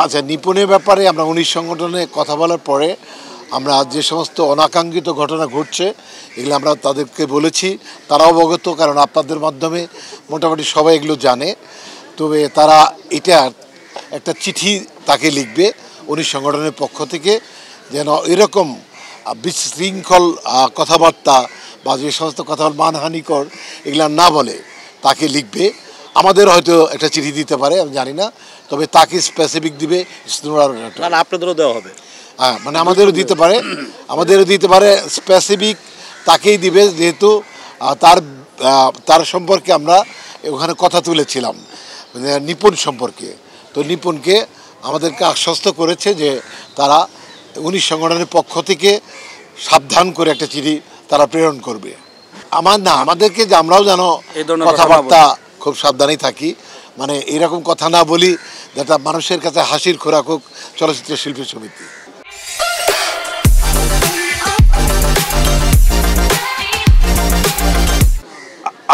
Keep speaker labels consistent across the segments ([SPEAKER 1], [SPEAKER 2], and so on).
[SPEAKER 1] আচ্ছা, নিপুণের ব্যাপারে আমরা ১৯ সংগঠনে কথা বলার পরে আমরা যে সমস্ত অনাকাঙ্ক্ষিত ঘটনা ঘটছে এগুলো আমরা তাদেরকে বলেছি, তারা অবগত, কারণ আপনাদের মাধ্যমে মোটামুটি সবাই এগুলো জানে। তবে তারা এটা একটা চিঠি তাকে লিখবে ১৯ সংগঠনের পক্ষ থেকে, যেন এরকম বিশৃঙ্খল কথাবার্তা বা যে সমস্ত কথা মানহানিকর এগুলো না বলে তাকে লিখবে। আমাদের হয়তো একটা চিঠি দিতে পারে, আমি জানি না, তবে তাকে স্পেসিফিক দিবে।
[SPEAKER 2] আপনাদেরও দেওয়া হবে?
[SPEAKER 1] হ্যাঁ, মানে আমাদেরও দিতে পারে স্পেসিফিক তাকেই দিবে, যেহেতু তার সম্পর্কে আমরা ওখানে কথা তুলেছিলাম, মানে নিপুণ সম্পর্কে। তো নিপুণকে আমাদেরকে আশ্বস্ত করেছে যে তারা ১৯ সংগঠনের পক্ষ থেকে সাবধান করে একটা চিঠি তারা প্রেরণ করবে। আমাদেরকে যে আমরাও যেন কথাবার্তা খুব সাবধানেই থাকি, মানে এরকম কথা না বলি যেটা মানুষের কাছে হাসির খোরাক হোক চলচ্চিত্র শিল্পী সমিতি।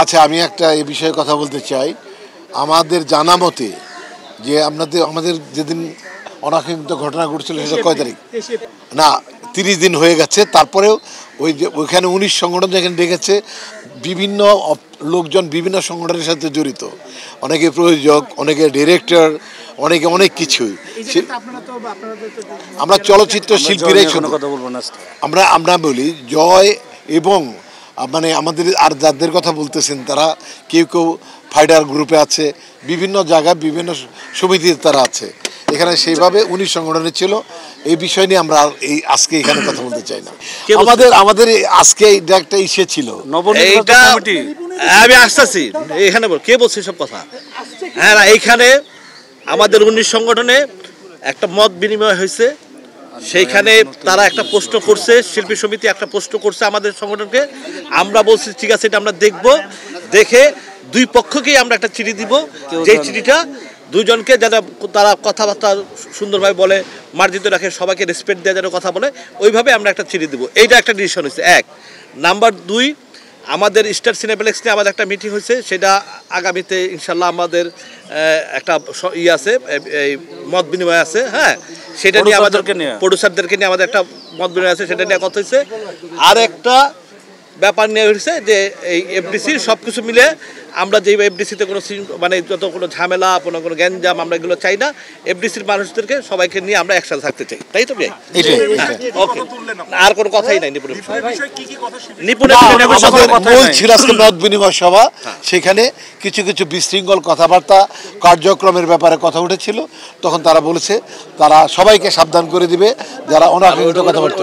[SPEAKER 1] আচ্ছা, আমি একটা এই বিষয়ে কথা বলতে চাই। আমাদের জানা মতে যে আমাদের যেদিন অনাকাঙ্ক্ষিত ঘটনা ঘটছিল সেটা কয় তারিখ না, ৩০ দিন হয়ে গেছে। তারপরেও ওইখানে ১৯ সংগঠন যেখানে ডেকেছে, বিভিন্ন লোকজন বিভিন্ন সংগঠনের সাথে জড়িত, অনেকে প্রযোজক, অনেকে ডিরেক্টর, অনেকে অনেক কিছুই। আমরা চলচ্চিত্র শিল্পীরাই আমরা বলি জয়, এবং মানে আমাদের আর যাদের কথা বলতেছেন তারা কেউ কেউ ফাইটার গ্রুপে আছে, বিভিন্ন জায়গায় বিভিন্ন সমিতিতে তারা আছে। এখানে সেইভাবে ১৯ সংগঠনের ছিল। এই বিষয় নিয়ে আমরা আজকে এখানে কথা বলতে চাই না। আমাদের আজকে এটা একটা ইস্যু ছিল।
[SPEAKER 2] আমি আসতেছি এখানে, কে বলছে সব কথা? হ্যাঁ, এইখানে আমাদের ১৯ সংগঠনে একটা মত বিনিময় হয়েছে। সেইখানে তারা একটা প্রশ্ন করছে, শিল্পী সমিতি একটা প্রশ্ন করছে আমাদের সংগঠনকে। আমরা বলছি ঠিক আছে, এটা আমরা দেখব, দেখে দুই পক্ষকেই আমরা একটা চিঠি দিব, যে চিঠিটা দুজনকে যারা তারা কথাবার্তা সুন্দরভাবে বলে, মার্জিত রাখে, সবাইকে রেসপেক্ট দেওয়া যেন কথা বলে, ওইভাবে আমরা একটা চিঠি দিব। এইটা একটা ডিসিশন হয়েছে। এক নাম্বার ২, আমাদের স্টার সিনেপ্লেক্স নিয়ে আমাদের একটা মিটিং হয়েছে, সেটা আগামীতে ইনশাল্লাহ আমাদের একটা আছে, এই মত বিনিময় আছে। হ্যাঁ, সেটা নিয়ে আমাদের প্রডিউসারদেরকে নিয়ে আমাদের একটা মত বিনিময় আছে, সেটা নিয়ে কথা হয়েছে। আর একটা ব্যাপার নিয়ে হয়েছে যে এই এফডিসির সব কিছু মিলে আমরা যে এফডিসিতে কোনো মানে যত কোনো ঝামেলা, কোনো গ্যাঞ্জাম আমরা এগুলো চাই না। এফডিসির মানুষদেরকে সবাইকে নিয়ে আমরা একসাথে থাকতে চাই, তাই তো? ওকে, আর কোনো কথাই নাই।
[SPEAKER 1] মত বিনিময় সভা, সেখানে কিছু কিছু বিশৃঙ্খল কথাবার্তা কার্যক্রমের ব্যাপারে কথা উঠেছিল। তখন তারা বলেছে তারা সবাইকে সাবধান করে দিবে যারা অনাকাঙ্ক্ষিত কথাবার্তা।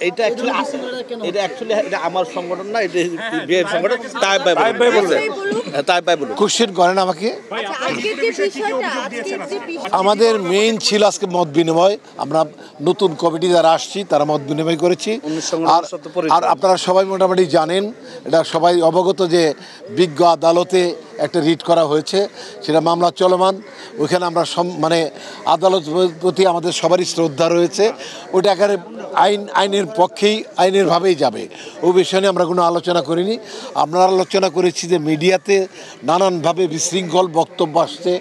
[SPEAKER 2] এটা অ্যাকচুয়ালি আমার সংগঠন না, এটা বিএফ সংগঠন। তাই বলুন,
[SPEAKER 1] কোশ্চেন করেন আমাকে। আমাদের মেইন ছিল আজকে মত বিনিময়। আমরা নতুন কমিটি যারা আসছি তারা মত বিনিময় করেছি। আর আপনারা সবাই মোটামুটি জানেন, এটা সবাই অবগত যে বিজ্ঞ আদালতে একটা রিট করা হয়েছে, সেটা মামলা চলমান। ওইখানে আমরা মানে আদালত প্রতি আমাদের সবারই শ্রদ্ধা রয়েছে। ওইটা একেবারে আইনের পক্ষেই, আইনের ভাবেই যাবে। ওই বিষয় নিয়ে আমরা কোনো আলোচনা করিনি। আমরা আলোচনা করেছি যে মিডিয়াতে নানানভাবে বিশৃঙ্খল বক্তব্য আসছে,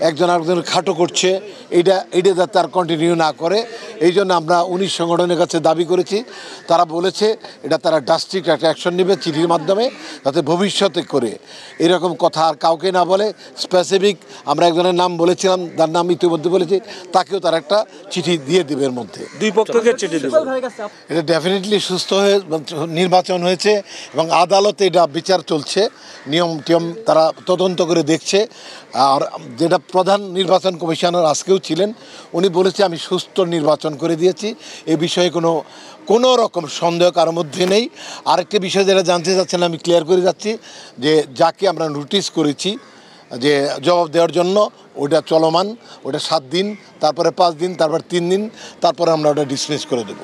[SPEAKER 1] একজন আরেকজনের খাটো করছে, এইটা যাতে আর কন্টিনিউ না করে, এই জন্য আমরা ১৯ সংগঠনের কাছে দাবি করেছি। তারা বলেছে এটা তারা ড্রাস্টিক একটা অ্যাকশন নেবে চিঠির মাধ্যমে, যাতে ভবিষ্যতে করে এরকম কথা আর কাউকে না বলে। স্পেসিফিক আমরা একজনের নাম বলেছিলাম, তার নাম ইতিমধ্যে বলেছি, তাকেও তারা একটা চিঠি দিয়ে দেবে। এর মধ্যে
[SPEAKER 2] দুই পক্ষকে চিঠি দেবে।
[SPEAKER 1] এটা ডেফিনেটলি সুস্থ হয়ে নির্বাচন হয়েছে এবং আদালতে এটা বিচার চলছে, নিয়ম টিয়ম তারা তদন্ত করে দেখছে। আর যেটা প্রধান নির্বাচন কমিশনার আজকেও ছিলেন, উনি বলেছে আমি সুস্থ নির্বাচন করে দিয়েছি, এ বিষয়ে কোনো রকম সন্দেহ কারোর মধ্যে নেই। আরেকটি বিষয় যেটা জানতে চাচ্ছেন আমি ক্লিয়ার করে যাচ্ছি, যে যাকে আমরা নোটিশ করেছি যে জবাব দেওয়ার জন্য, ওটা চলমান, ওটা 7 দিন, তারপরে 5 দিন, তারপর 3 দিন, তারপরে আমরা ওটা ডিসমিস করে দেবো।